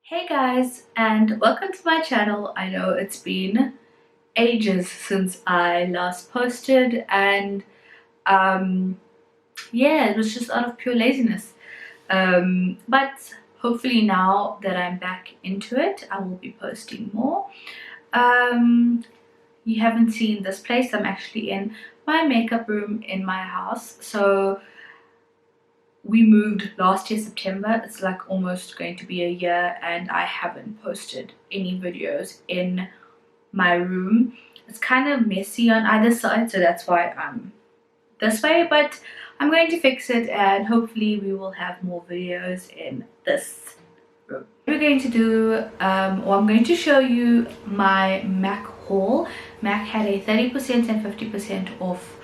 Hey guys, and welcome to my channel. I know it's been ages since I last posted, and yeah, it was just out of pure laziness. But hopefully now that I'm back into it, I will be posting more. You haven't seen this place. I'm actually in my makeup room in my house. So we moved last year September. It's like almost going to be a year, and I haven't posted any videos in my room. It's kind of messy on either side, so that's why I'm this way, but I'm going to fix it, and hopefully we will have more videos in this room. We're going to do or I'm going to show you my MAC haul. MAC had a 30% and 50% off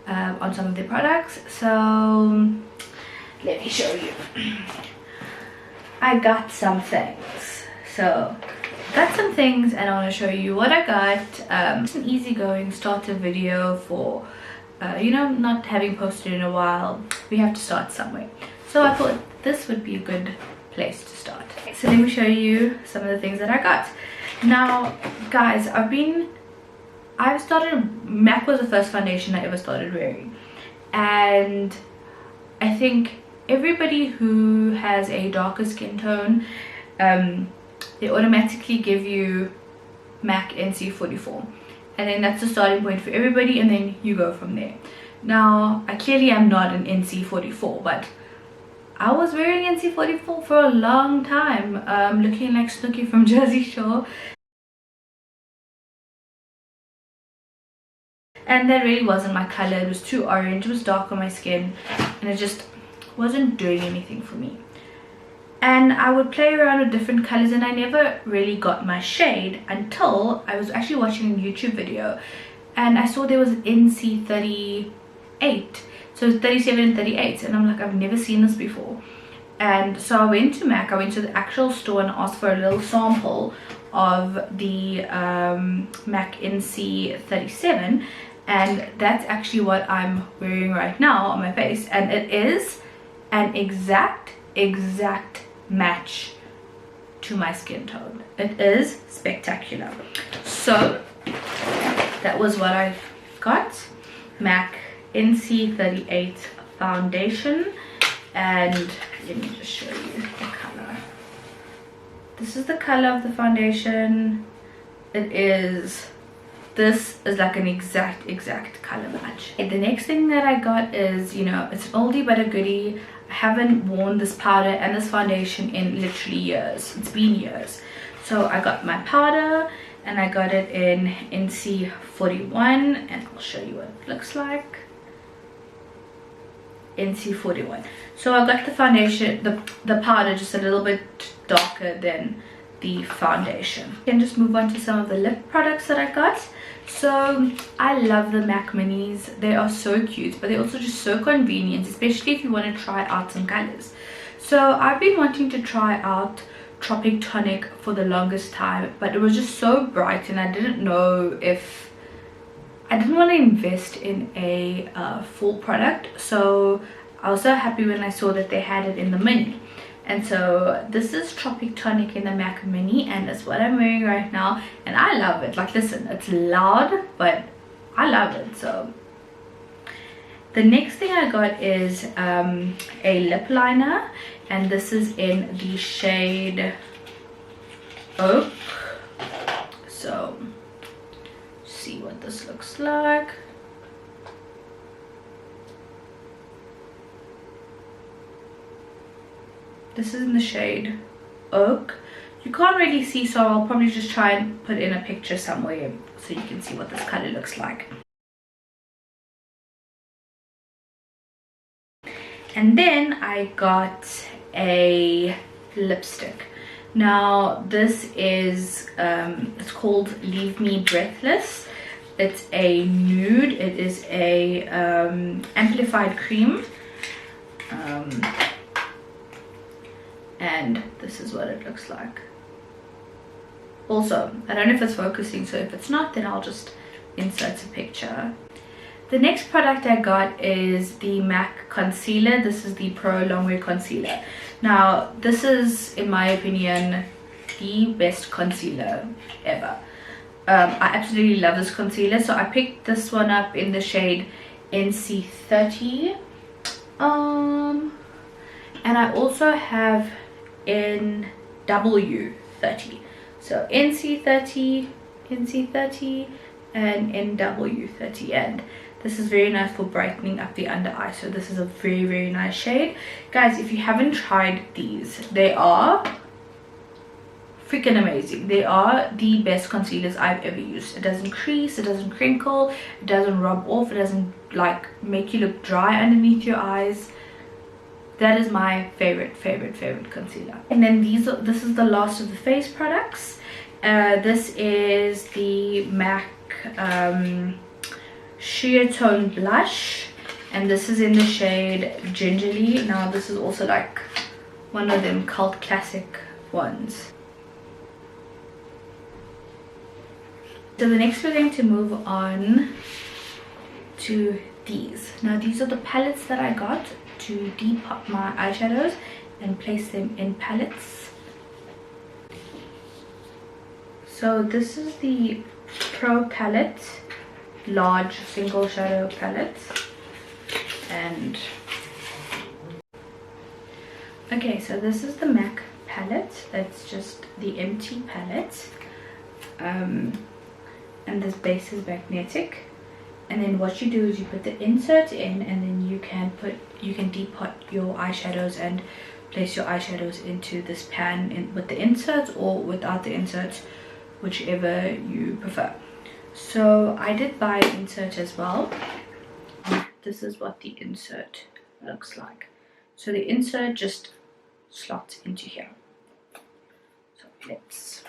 on some of their products, so let me show you. I got some things. So got some things and I want to show you what I got. It's an easygoing starter video for not having posted in a while. We have to start somewhere, so I thought this would be a good place to start. So let me show you some of the things that I got. Now guys, MAC was the first foundation I ever started wearing, and I think everybody who has a darker skin tone, they automatically give you MAC NC44, and then that's the starting point for everybody, and then you go from there. Now I clearly am not an NC44, but I was wearing NC44 for a long time, looking like Snooki from Jersey Shore, and that really wasn't my color. It was too orange, it was dark on my skin, and it just wasn't doing anything for me. And I would play around with different colors, and I never really got my shade until I was actually watching a YouTube video and I saw there was an NC38, so it's 37 and 38, and I'm like, I've never seen this before. And so I went to MAC, I went to the actual store and asked for a little sample of the MAC NC37, and that's actually what I'm wearing right now on my face, and it is an exact match to my skin tone. It is spectacular. So that was what I got. MAC NC38 foundation, and let me just show you the color. This is the color of the foundation. This is like an exact color match. And the next thing that I got is, it's an oldie but a goodie. I haven't worn this powder and this foundation in literally years. It's been years. So I got my powder, and I got it in NC41, and I'll show you what it looks like. NC41. So I got the foundation, the powder just a little bit darker than the foundation. And just move on to some of the lip products that I got. So I love the MAC minis. They are so cute, but they're also just so convenient, especially if you want to try out some colors. So I've been wanting to try out Tropic Tonic for the longest time, but it was just so bright, and I didn't know if I didn't want to invest in a full product. So I was so happy when I saw that they had it in the mini. And so this is Tropic Tonic in the MAC mini, and it's what I'm wearing right now, and I love it. Like, listen, it's loud, but I love it. So the next thing I got is a lip liner, and this is in the shade Oak. So see what this looks like. This is in the shade Oak. You can't really see, so I'll probably just try and put in a picture somewhere so you can see what this color looks like. And then I got a lipstick. Now this is it's called Leave Me Breathless. It's a nude. It is a amplified cream, and this is what it looks like. Also, I don't know if it's focusing, so if it's not, then I'll just insert a picture. The next product I got is the MAC concealer. This is the Pro Longwear Concealer. Now, this is, in my opinion, the best concealer ever. I absolutely love this concealer. So I picked this one up in the shade NC30. And I also have in W30. So NC30, NC30, and NW30. And this is very nice for brightening up the under eye. So this is a very, very nice shade. Guys, if you haven't tried these, they are freaking amazing. They are the best concealers I've ever used. It doesn't crease, it doesn't crinkle, it doesn't rub off, it doesn't like make you look dry underneath your eyes. That is my favorite concealer. And then this is the last of the face products. This is the MAC Sheer Tone Blush, and this is in the shade Gingerly. Now this is also like one of them cult classic ones. So the next we're going to move on to these. Now these are the palettes that I got to depot my eyeshadows and place them in palettes. So this is the Pro palette, large single shadow palette. And okay, so this is the MAC palette. That's just the empty palette. And this base is magnetic. And then what you do is you put the insert in, and then you can depot your eyeshadows and place your eyeshadows into this pan with the inserts or without the inserts, whichever you prefer. So I did buy an insert as well. This is what the insert looks like. So the insert just slots into here. So let's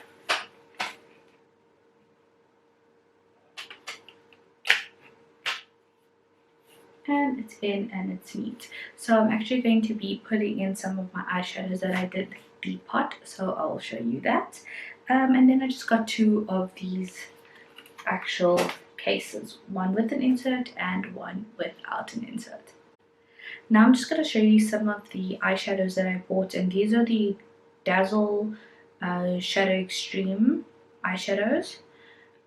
and it's in and it's neat. So I'm actually going to be putting in some of my eyeshadows that I did depot, so I'll show you that. And then I just got two of these actual cases, one with an insert and one without an insert. Now I'm just going to show you some of the eyeshadows that I bought, and these are the Dazzle Shadow Extreme eyeshadows,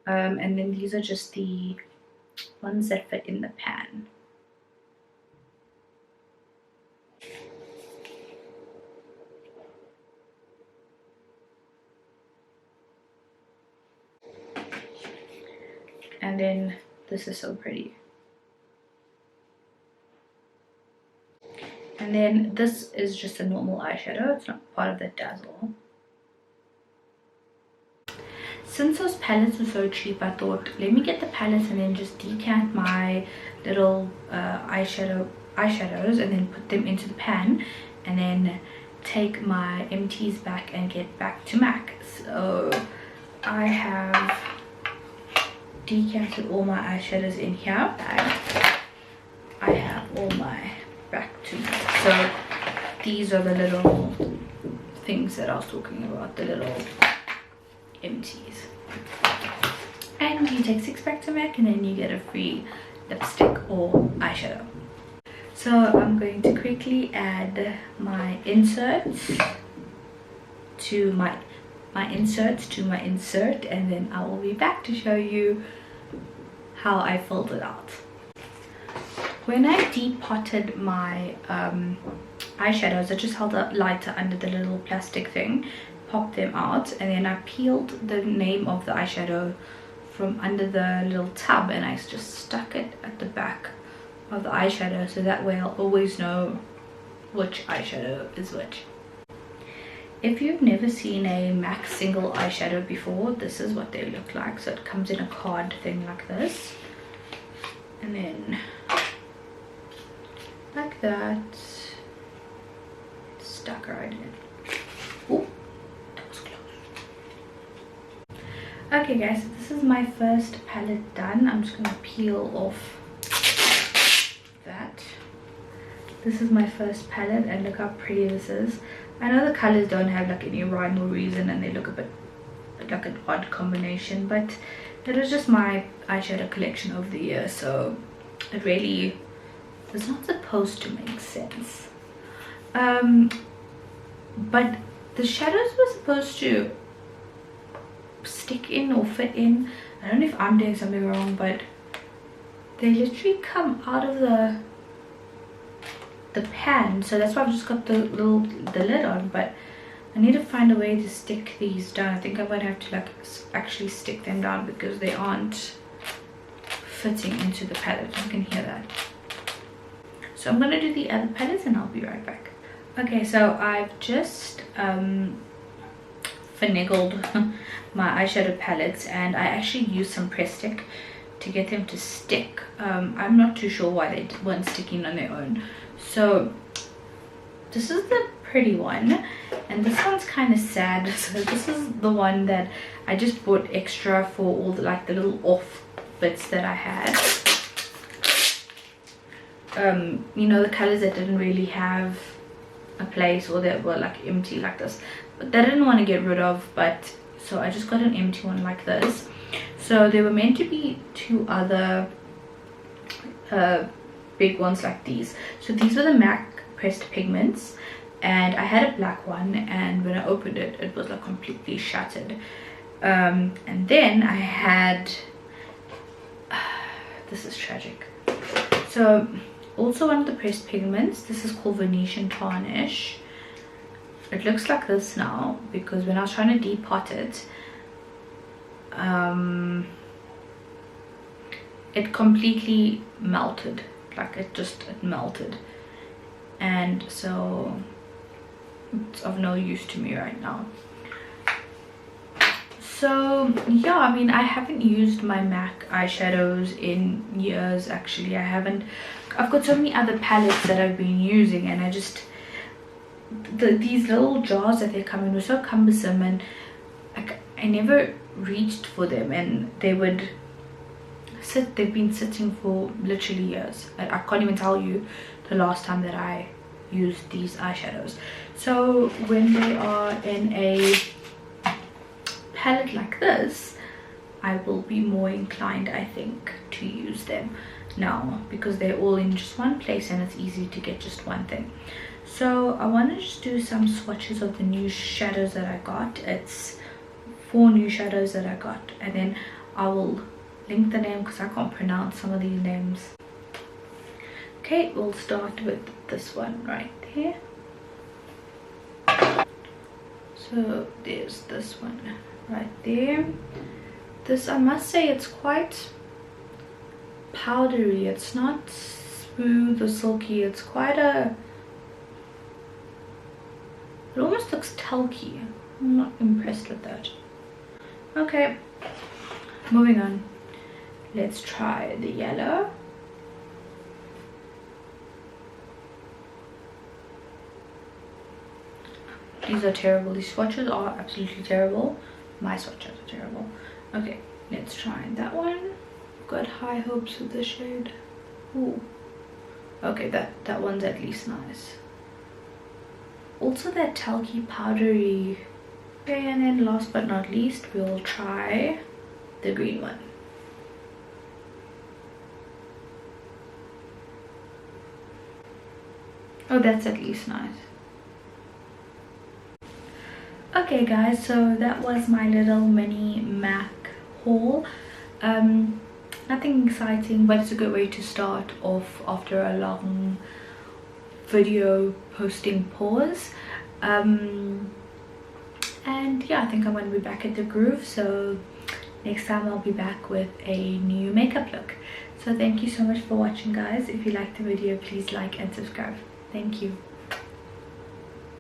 and then these are just the ones that fit in the pan. And then this is so pretty. And then this is just a normal eyeshadow, it's not part of the Dazzle. Since those palettes were so cheap, I thought let me get the palettes and then just decant my little eyeshadows and then put them into the pan, and then take my empties back and get back to MAC. So I have decanted all my eyeshadows in here. I have all my back to MAC. So these are the little things that I was talking about, the little empties. And you take 6 back to MAC and then you get a free lipstick or eyeshadow. So I'm going to quickly add my inserts to my insert, and then I will be back to show you how I filled it out. When I depotted my eyeshadows, I just held a lighter under the little plastic thing, popped them out, and then I peeled the name of the eyeshadow from under the little tub, and I just stuck it at the back of the eyeshadow, so that way I'll always know which eyeshadow is which. If you've never seen a MAC single eyeshadow before, this is what they look like. So it comes in a card thing like this, and then like that, stuck right in. Oh, that was close. Okay guys, so this is my first palette done. I'm just gonna peel off that. This is my first palette, and look how pretty this is. I know the colors don't have like any rhyme or reason, and they look a bit like an odd combination, but it was just my eyeshadow collection over the years, so it really was not supposed to make sense. But the shadows were supposed to stick in or fit in. I don't know if I'm doing something wrong, but they literally come out of the pan, so that's why I've just got the lid on. But I need to find a way to stick these down. I think I might have to like actually stick them down because they aren't fitting into the palette. You can hear that. So I'm gonna do the other palettes and I'll be right back. Okay, so I've just finagled my eyeshadow palettes, and I actually used some press stick to get them to stick. I'm not too sure why they weren't sticking on their own. So this is the pretty one, and this one's kind of sad. So this is the one that I just bought extra for all the like the little off bits that I had. You know, the colors that didn't really have a place, or that were like empty like this, but that I didn't want to get rid of, but so I just got an empty one like this. So there were meant to be two other big ones like these. So these were the MAC pressed pigments, and I had a black one, and when I opened it, it was like completely shattered. And then I had this is tragic. So also one of the pressed pigments, this is called Venetian Tarnish. It looks like this now because when I was trying to depot it, it completely melted. Like it melted, and so it's of no use to me right now. So yeah, I mean, I haven't used my MAC eyeshadows in years. Actually, I haven't. I've got so many other palettes that I've been using, and I just these little jars that they come in were so cumbersome, and I never reached for them, and they would sit. They've been sitting for literally years. I can't even tell you the last time that I used these eyeshadows. So when they are in a palette like this, I will be more inclined, I think, to use them now, because they're all in just one place and it's easy to get just one thing. So I want to just do some swatches of the new shadows that I got. It's 4 new shadows that I got, and then I will link the name because I can't pronounce some of these names. Okay, we'll start with this one right there. So there's this one right there. This, I must say, it's quite powdery. It's not smooth or silky. It's quite a, it almost looks talky. I'm not impressed with that. Okay, moving on. Let's try the yellow. These are terrible. These swatches are absolutely terrible. My swatches are terrible. Okay, let's try that one. Got high hopes with this shade. Ooh. Okay, that one's at least nice. Also that talky powdery. Okay, and then last but not least, we'll try the green one. Oh, that's at least nice. Okay guys, so that was my little mini MAC haul. Nothing exciting, but it's a good way to start off after a long video posting pause. And yeah, I think I'm going to be back at the groove, so next time I'll be back with a new makeup look. So thank you so much for watching guys. If you liked the video, please like and subscribe. Thank you.